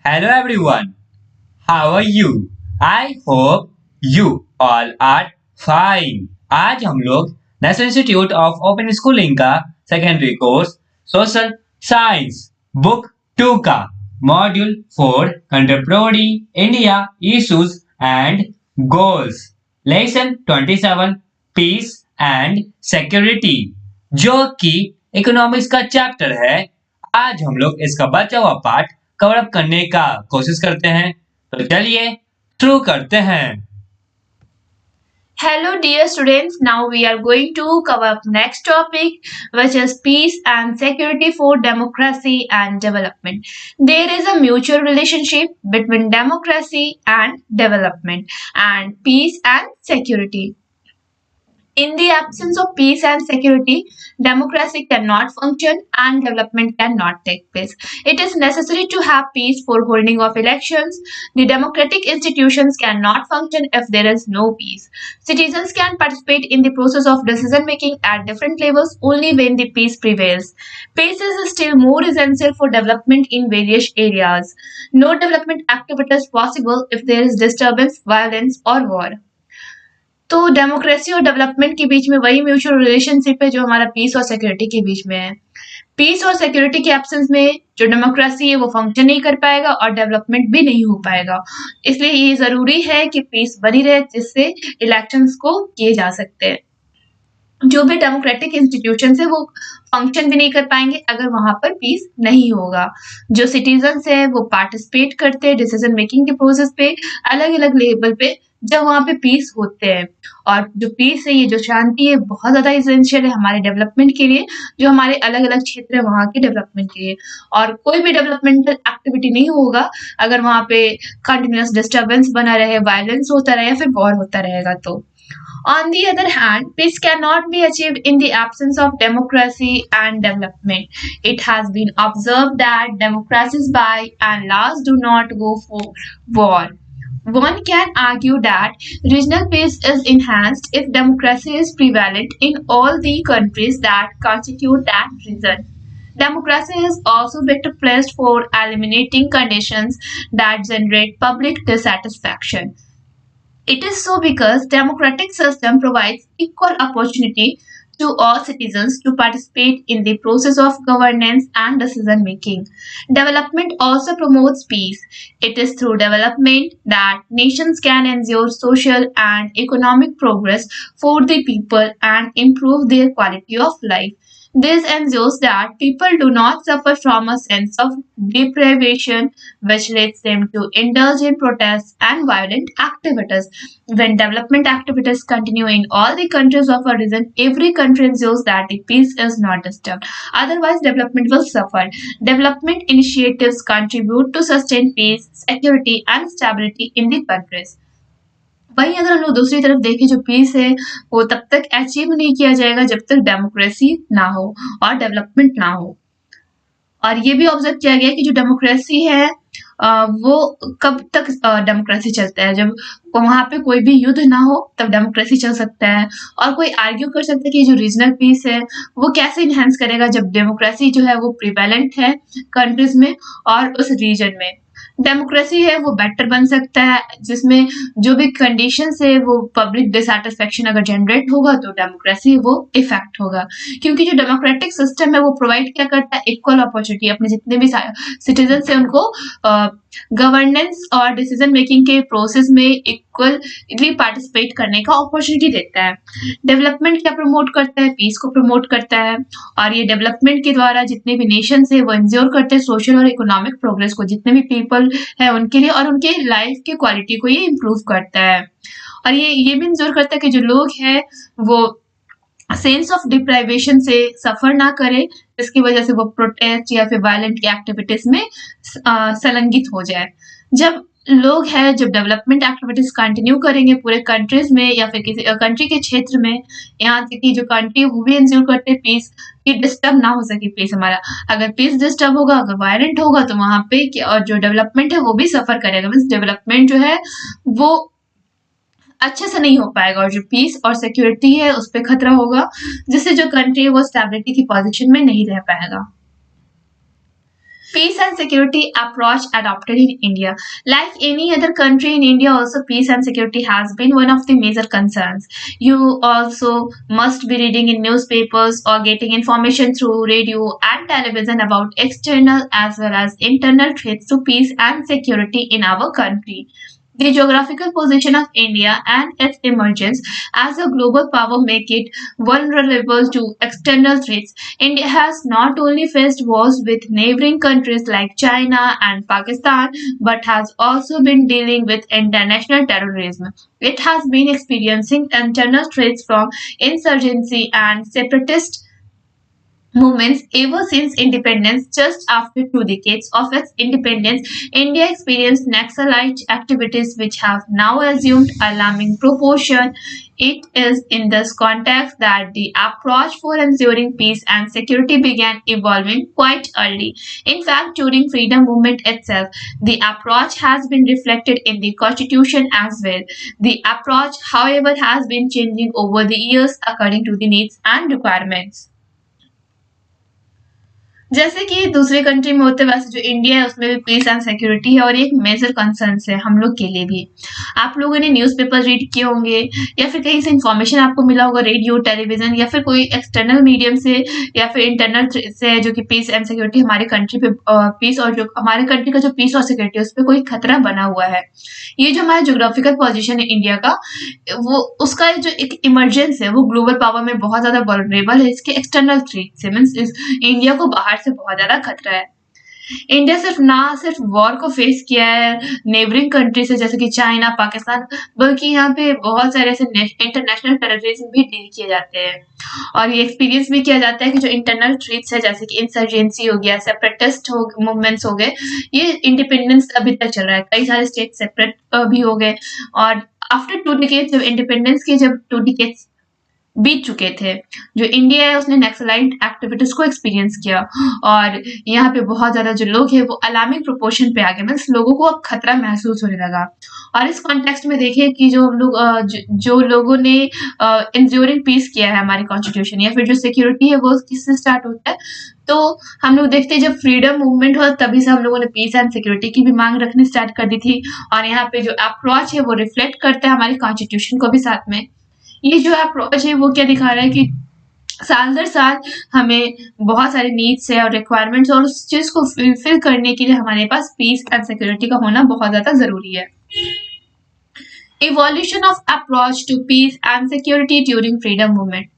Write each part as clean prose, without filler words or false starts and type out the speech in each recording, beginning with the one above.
Hello everyone, how are you? I hope you all are fine. आज हम लोग national institute of open schooling का secondary course social science book 2 का module 4 contemporary India issues and goals lesson 27 peace and security जो कि economics का chapter है। आज हम लोग इसका बचा हुआ पार्ट कवर अप करने का कोशिश करते हैं, तो चलिए शुरू करते हैं। Hello dear students, now we are going to cover up next topic which is peace and security for democracy and development. There is a mutual relationship between democracy and development and peace and security. In the absence of peace and security, democracy cannot function and development cannot take place. It is necessary to have peace for holding of elections. The democratic institutions cannot function if there is no peace. Citizens can participate in the process of decision making at different levels only when the peace prevails. Peace is still more essential for development in various areas. No development activity is possible if there is disturbance, violence or war. तो democracy और development के बीच में वही mutual relationship है जो हमारा piece और security के बीच में है। पीस और सिक्योरिटी के एब्सेंस में जो डेमोक्रेसी है वो फंक्शन नहीं कर पाएगा और डेवलपमेंट भी नहीं हो पाएगा। इसलिए ये जरूरी है कि पीस बनी रहे जिससे इलेक्शंस को किए जा सकते हैं। जो भी डेमोक्रेटिक इंस्टीट्यूशन है वो फंक्शन भी नहीं कर पाएंगे अगर वहां पर पीस नहीं होगा। जो सिटीजन्स है वो पार्टिसिपेट करते हैं डिसीजन मेकिंग के प्रोसेस पे अलग अलग लेवल पे जब वहां पे पीस होते हैं। और जो पीस है, ये जो शांति है बहुत ज्यादा इसेंशियल है हमारे डेवलपमेंट के लिए, जो हमारे अलग अलग क्षेत्र है वहां के डेवलपमेंट के लिए। और कोई भी डेवलपमेंटल एक्टिविटी नहीं होगा अगर वहां पे कंटिन्यूअस डिस्टर्बेंस बना रहे, वायलेंस होता रहे या फिर वॉर होता रहेगा। तो on the other hand, peace cannot be achieved in the absence of democracy and development. It has been observed that democracies by and large do not go for war. One can argue that regional peace is enhanced if democracy is prevalent in all the countries that constitute that region. Democracy is also better placed for eliminating conditions that generate public dissatisfaction. It is so because democratic system provides equal opportunity to all citizens to participate in the process of governance and decision making. Development also promotes peace. It is through development that nations can ensure social and economic progress for the people and improve their quality of life. This ensures that people do not suffer from a sense of deprivation, which leads them to indulge in protests and violent activities. When development activities continue in all the countries of a region, every country ensures that the peace is not disturbed. Otherwise, development will suffer. Development initiatives contribute to sustain peace, security, and stability in the countries. वहीं अगर हम लोग दूसरी तरफ देखें, जो piece है वो तब तक अचीव नहीं किया जाएगा जब तक डेमोक्रेसी ना हो और डेवलपमेंट ना हो। और ये भी ऑब्जर्व किया गया कि जो डेमोक्रेसी है वो कब तक डेमोक्रेसी चलता है, जब वहां पे कोई भी युद्ध ना हो तब डेमोक्रेसी चल सकता है। और कोई आर्ग्यू कर सकता है कि जो रीजनल पीस है वो कैसे इनहेंस करेगा जब डेमोक्रेसी जो है वो प्रिवेलेंट है कंट्रीज में और उस रीजन में। डेमोक्रेसी है वो बेटर बन सकता है जिसमें जो भी कंडीशंस है वो पब्लिक डिसैटिस्फैक्शन अगर जनरेट होगा तो डेमोक्रेसी वो इफेक्ट होगा। क्योंकि जो डेमोक्रेटिक सिस्टम है वो प्रोवाइड क्या करता है, इक्वल अपॉर्चुनिटी अपने जितने भी सिटीजन है उनको गवर्नेंस और डिसीजन मेकिंग के प्रोसेस में इक्वली पार्टिसिपेट करने का अपॉर्चुनिटी देता है। डेवलपमेंट क्या प्रमोट करता है, पीस को प्रमोट करता है। और ये डेवलपमेंट के द्वारा जितने भी नेशंस है वो इंश्योर करते हैं सोशल और इकोनॉमिक प्रोग्रेस को, जितने भी पीपल है उनके लिए, और उनके लाइफ की क्वालिटी को ये इम्प्रूव करता है। और ये भी इंश्योर करता है कि जो लोग हैं वो सेंस ऑफ डिप्राइवेशन से सफर ना करे, जिसकी वजह से वो प्रोटेस्ट या फिर वायलेंट एक्टिविटीज में संलग्नित हो जाए। जब लोग हैं जब डेवलपमेंट एक्टिविटीज कंटिन्यू करेंगे पूरे कंट्रीज में या फिर किसी कंट्री के क्षेत्र में, यहाँ तक कि जो कंट्री वो भी इंश्योर करते हैं पीस कि डिस्टर्ब ना हो सके पीस हमारा। अगर पीस डिस्टर्ब होगा, अगर वायलेंट होगा तो वहां पे और जो डेवलपमेंट है वो भी सफर करेगा। मीन्स डेवलपमेंट जो है वो अच्छे से नहीं हो पाएगा और जो पीस और सिक्योरिटी है उस पर खतरा होगा, जिससे जो कंट्री है वो स्टेबिलिटी की पोजीशन में नहीं रह पाएगा। Peace and security approach adopted in India. Like any other country in India, also peace and security has been one of the major concerns. You also must be reading in newspapers or getting information through radio and television about external as well as internal threats to peace and security in our country. The geographical position of India and its emergence as a global power make it vulnerable to external threats. India has not only faced wars with neighboring countries like China and Pakistan, but has also been dealing with international terrorism. It has been experiencing internal threats from insurgency and separatist movements ever since independence. Just after 2 decades of its independence, India experienced Naxalite activities which have now assumed alarming proportion. It is in this context that the approach for ensuring peace and security began evolving quite early. In fact, during freedom movement itself, the approach has been reflected in the constitution as well. The approach, however, has been changing over the years according to the needs and requirements. जैसे कि दूसरे country में होते वैसे जो India है उसमें भी पीस एंड सिक्योरिटी है और ये एक मेजर कंसर्न है हम लोग के लिए भी। आप लोगों ने न्यूज़पेपर रीड किए होंगे या फिर कहीं से इंफॉर्मेशन आपको मिला होगा रेडियो टेलीविजन या फिर कोई एक्सटर्नल मीडियम से या फिर इंटरनल से जो कि पीस एंड सिक्योरिटी हमारे कंट्री पे पीस और जो हमारे कंट्री का जो पीस और सिक्योरिटी उस पर कोई खतरा बना हुआ है। ये जो हमारा जोग्राफिकल पोजिशन है इंडिया का वो उसका जो एक इमरजेंस है वो ग्लोबल पावर में बहुत ज्यादा वल्नरेबल है इसके एक्सटर्नल थ्रेट से। मीन्स इंडिया को बाहर से बहुत ज्यादा खतरा है। इंडिया सिर्फ वॉर को फेस किया है नेबरिंग कंट्री से जैसे कि चाइना पाकिस्तान, बल्कि यहाँ पे बहुत सारे ऐसे इंटरनेशनल टेररिज्म भी डील किए जाते हैं और ये एक्सपीरियंस भी किया जाता है कि जो इंटरनल थ्रेट्स है जैसे कि इंसर्जेंसी हो गया, सेपरेटिस्ट हो मूवमेंट्स हो गए, ये इंडिपेंडेंस अभी तक चल रहा है। कई सारे स्टेट सेपरेट भी हो गए और आफ्टर 2 डिकेड्स जब इंडिपेंडेंस के 2 डिकेड्स बीत चुके थे, जो इंडिया है उसने नक्सलाइट एक्टिविटीज को एक्सपीरियंस किया और यहाँ पे बहुत ज्यादा जो लोग हैं वो अलार्मिंग प्रोपोर्शन पे आ गए। मीन्स लोगों को अब खतरा महसूस होने लगा। और इस कॉन्टेक्स्ट में देखिए कि जो हम लोग जो लोगों ने इंड्यूरिंग पीस किया है हमारी कॉन्स्टिट्यूशन या फिर जो सिक्योरिटी है वो किससे स्टार्ट होता है, तो हम लोग देखते हैं जब फ्रीडम मूवमेंट हुआ तभी से हम लोगों ने पीस एंड सिक्योरिटी की भी मांग रखनी स्टार्ट कर दी थी और यहाँ पे जो अप्रोच है वो रिफ्लेक्ट करता है हमारी कॉन्स्टिट्यूशन को भी साथ में। ये जो अप्रोच है वो क्या दिखा रहा है कि साल दर साल हमें बहुत सारे नीड्स है और रिक्वायरमेंट्स और उस चीज को फुलफिल करने के लिए हमारे पास पीस एंड सिक्योरिटी का होना बहुत ज्यादा जरूरी है। Evolution of approach to peace and security during freedom movement.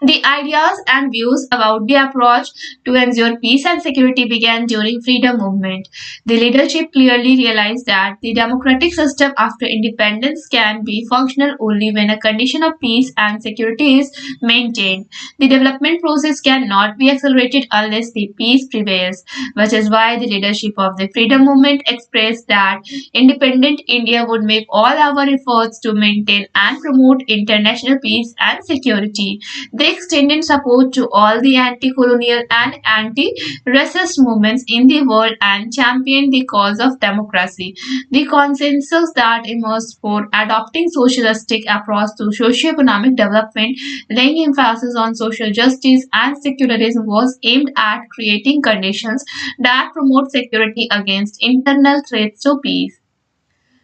The ideas and views about the approach to ensure peace and security began during freedom movement. The leadership clearly realized that the democratic system after independence can be functional only when a condition of peace and security is maintained. The development process cannot be accelerated unless the peace prevails, which is why the leadership of the freedom movement expressed that independent India would make all our efforts to maintain and promote international peace and security. They extended support to all the anti-colonial and anti-racist movements in the world and championed the cause of democracy. The consensus that emerged for adopting socialistic approach to socio-economic development, laying emphasis on social justice and secularism, was aimed at creating conditions that promote security against internal threats to peace.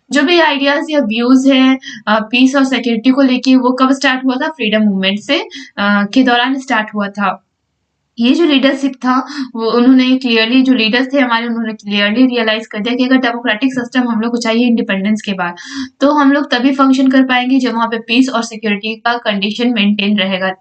जो भी ideas या views है piece और security को लेके वो कब start हुआ था, फ्रीडम मूवमेंट से के दौरान स्टार्ट हुआ था। ये जो लीडरशिप था वो उन्होंने क्लियरली जो लीडर्स थे हमारे उन्होंने क्लियरली रियलाइज कर दिया कि अगर डेमोक्रेटिक सिस्टम हम लोग को चाहिए इंडिपेंडेंस के बाद तो हम लोग तभी फंक्शन कर पाएंगे जब वहाँ पे पीस और सिक्योरिटी का कंडीशन मेंटेन रहेगा।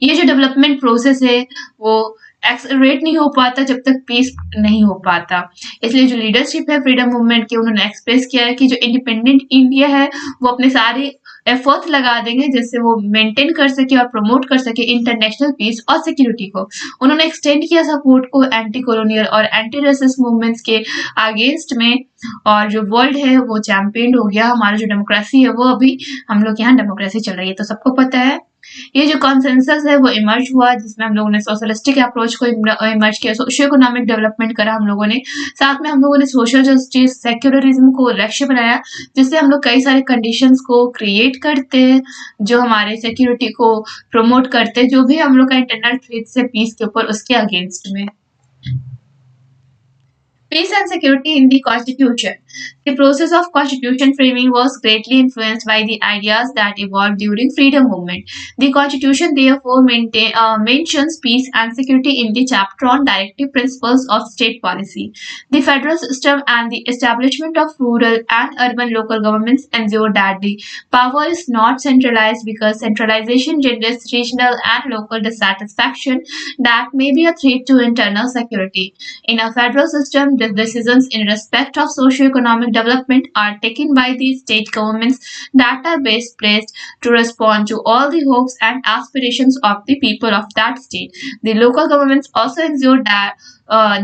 ये जो डेवलपमेंट प्रोसेस है वो एक्सेलरेट नहीं हो पाता जब तक पीस नहीं हो पाता। इसलिए जो लीडरशिप है फ्रीडम मूवमेंट की उन्होंने एक्सप्रेस किया है कि जो इंडिपेंडेंट इंडिया है वो अपने सारे एफर्ट्स लगा देंगे जिससे वो मेंटेन कर सके और प्रमोट कर सके इंटरनेशनल पीस और सिक्योरिटी को। उन्होंने एक्सटेंड किया सपोर्ट को एंटी कॉलोनियल और एंटी रेसिस्ट मूवमेंट्स के अगेंस्ट में और जो वर्ल्ड है वो चैंपियन हो गया। हमारा जो डेमोक्रेसी है वो अभी हम लोग यहाँ डेमोक्रेसी चल रही है तो सबको पता है। ये जो कॉन्सेंसस है वो इमर्ज हुआ जिसमें हम लोगों ने सोशलिस्टिक अप्रोच को इमर्ज किया, सोशियो इकोनॉमिक डेवलपमेंट करा हम लोगों ने, साथ में हम लोगों ने सोशल जस्टिस सेक्युलरिज्म को लक्ष्य बनाया जिससे हम लोग कई सारे कंडीशंस को क्रिएट करते हैं जो हमारे सिक्योरिटी को प्रमोट करते हैं, जो भी हम लोग का इंटरनल थ्रेट से पीस के ऊपर उसके अगेंस्ट में। Peace and security in the Constitution. The process of constitution framing was greatly influenced by the ideas that evolved during freedom movement. The Constitution therefore mentions peace and security in the chapter on directive principles of state policy. The federal system and the establishment of rural and urban local governments ensure that the power is not centralized because centralization generates regional and local dissatisfaction that may be a threat to internal security. In a federal system, the decisions in respect of socio-economic development are taken by the state governments that are best placed to respond to all the hopes and aspirations of the people of that state. The local governments also ensure that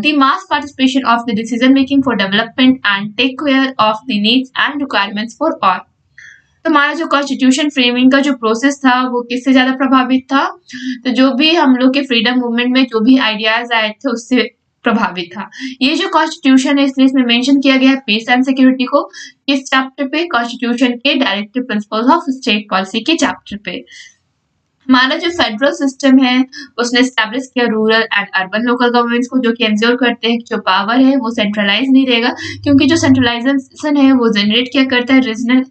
the mass participation of the decision making for development and take care of the needs and requirements for all. तो हमारा जो constitution framing का जो process था वो किससे ज्यादा प्रभावित था? तो जो भी हम लोग के फ्रीडम मूवमेंट में जो भी आइडियाज आए थे उससे प्रभावित था। ये जो कॉन्स्टिट्यूशन है इसलिए इसमें मेंशन किया गया है पीस एंड सिक्योरिटी को किस चैप्टर पे? कॉन्स्टिट्यूशन के directive principles of state policy के चैप्टर पे। हमारा जो फेडरल सिस्टम है उसने स्टैब्लिश किया rural and urban local governments को, जो कि एंश्योर करते हैं कि जो पावर है वो सेंट्रलाइज नहीं रहेगा, क्योंकि जो सेंट्रलाइजेशन है वो जनरेट क्या करता है रीजनल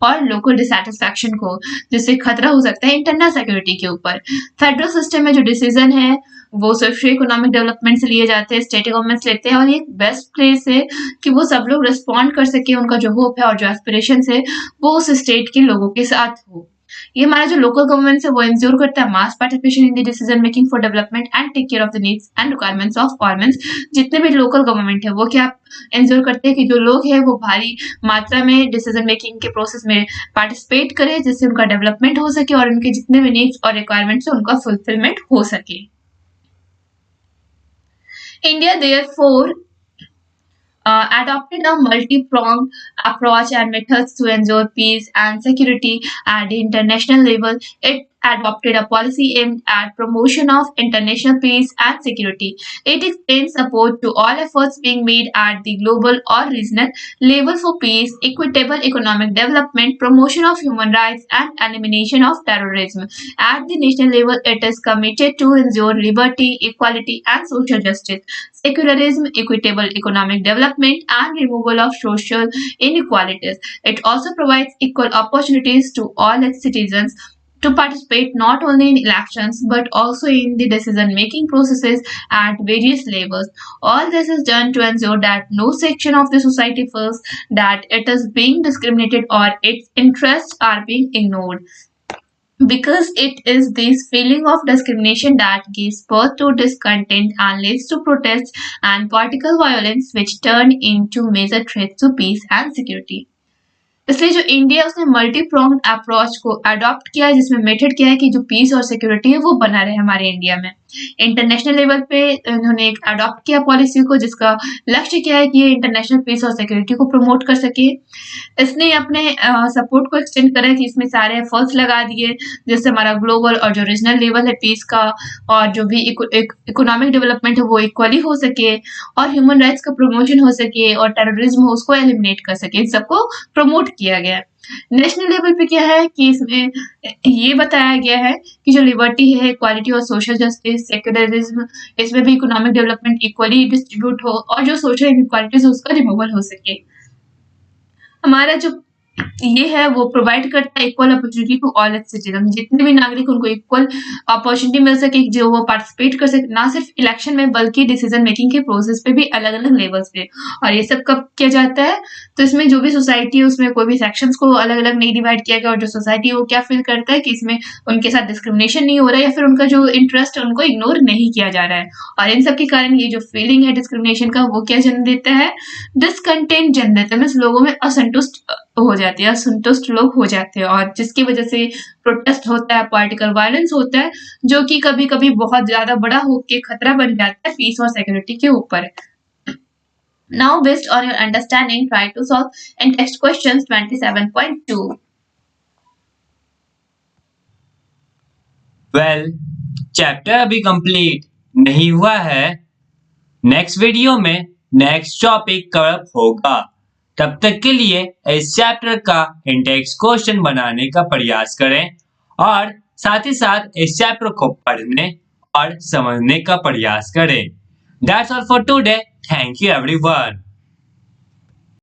और लोकल डिसैटिस्फैक्शन को, जिससे खतरा हो सकता है इंटरनल सिक्योरिटी के ऊपर। फेडरल सिस्टम में जो डिसीजन है वो सोशियो इकोनॉमिक डेवलपमेंट से लिए जाते हैं, स्टेट गवर्नमेंट्स लेते हैं, और ये बेस्ट प्लेस है कि वो सब लोग रिस्पॉन्ड कर सके, उनका जो होप है और जो एस्पिरेशन है वो उस स्टेट के लोगों के साथ हो। ये हमारा जो लोकल गवर्नमेंट है वो इंश्योर करता है mass participation in the decision making for development and take care of the needs and requirements of all means. जितने भी लोकल गवर्नमेंट है वो क्या इंश्योर करते हैं कि जो लोग हैं वो भारी मात्रा में डिसीजन मेकिंग के प्रोसेस में पार्टिसिपेट करें, जिससे उनका डेवलपमेंट हो सके और उनके जितने भी नीड्स और रिक्वायरमेंट्स है उनका फुलफिलमेंट हो सके। India therefore adopted a multi-pronged approach and methods to ensure peace and security at the international level. It adopted a policy aimed at promotion of international peace and security. It extends support to all efforts being made at the global or regional level for peace, equitable economic development, promotion of human rights, and elimination of terrorism. At the national level, it is committed to ensure liberty, equality, and social justice, secularism, equitable economic development, and removal of social inequalities. It also provides equal opportunities to all its citizens to participate not only in elections but also in the decision making processes at various levels. All this is done to ensure that no section of the society feels that it is being discriminated or its interests are being ignored, because it is this feeling of discrimination that gives birth to discontent and leads to protests and political violence, which turn into major threats to peace and security. इसलिए जो India उसने multi pronged approach को adopt किया है, जिसमें method क्या है कि जो पीस और सिक्योरिटी है वो बना रहे हमारे इंडिया में। इंटरनेशनल लेवल पे उन्होंने एक अडॉप्ट किया पॉलिसी को, जिसका लक्ष्य क्या है कि ये इंटरनेशनल पीस और सिक्योरिटी को प्रमोट कर सके। इसने अपने सपोर्ट को एक्सटेंड करा कि इसमें सारे एफर्ट्स लगा दिए, जिससे हमारा ग्लोबल और जो रीजनल लेवल है पीस का और जो भी इकोनॉमिक डेवलपमेंट है वो इक्वली हो सके, और ह्यूमन राइट्स का प्रमोशन हो सके, और टेररिज्म हो उसको एलिमिनेट कर सके। इन सबको प्रमोट किया गया। नेशनल लेवल पे क्या है कि इसमें ये बताया गया है कि जो लिबर्टी है, इक्वालिटी और सोशल जस्टिस, सेक्युलरिज्म, इसमें भी इकोनॉमिक डेवलपमेंट इक्वली डिस्ट्रीब्यूट हो और जो सोशल इनइक्वालिटीज है उसका रिमूवल हो सके। हमारा जो ये है वो प्रोवाइड करता है equal opportunity to all its citizen, जितने भी नागरिक उनको इक्वल अपॉर्चुनिटी मिल सके, जो वो पार्टिसिपेट कर सके, ना सिर्फ इलेक्शन में बल्कि डिसीजन मेकिंग के प्रोसेस पे भी अलग अलग लेवल्स पे। और ये सब कब किया जाता है? तो इसमें जो भी सोसाइटी है उसमें कोई भी सेक्शंस को अलग अलग नहीं डिवाइड किया गया, और जो सोसाइटी है वो क्या फील करता है कि इसमें उनके साथ डिस्क्रिमिनेशन नहीं हो रहा है या फिर उनका जो इंटरेस्ट है उनको इग्नोर नहीं किया जा रहा है। और इन सब के कारण ये जो फीलिंग है डिस्क्रिमिनेशन का वो क्या जन्म देता है? डिसकंटेंट जन्म देता है। लोगों में असंतुष्ट हो जाती है, असंतुष्ट लोग हो जाते हैं, और जिसकी वजह से प्रोटेस्ट होता है, पॉलिटिकल वायलेंस होता है, जो कि कभी कभी बहुत ज्यादा बड़ा होके खतरा बन जाता है पीस और सिक्योरिटी के ऊपर। Now based on your understanding, try to solve in text questions 27.2. Well, chapter अभी कंप्लीट नहीं हुआ है। नेक्स्ट वीडियो में नेक्स्ट टॉपिक कवर होगा। तब तक के लिए इस चैप्टर का इंडेक्स क्वेश्चन बनाने का प्रयास करें और साथ ही साथ इस चैप्टर को पढ़ने और समझने का प्रयास करें। That's all for today. Thank you everyone.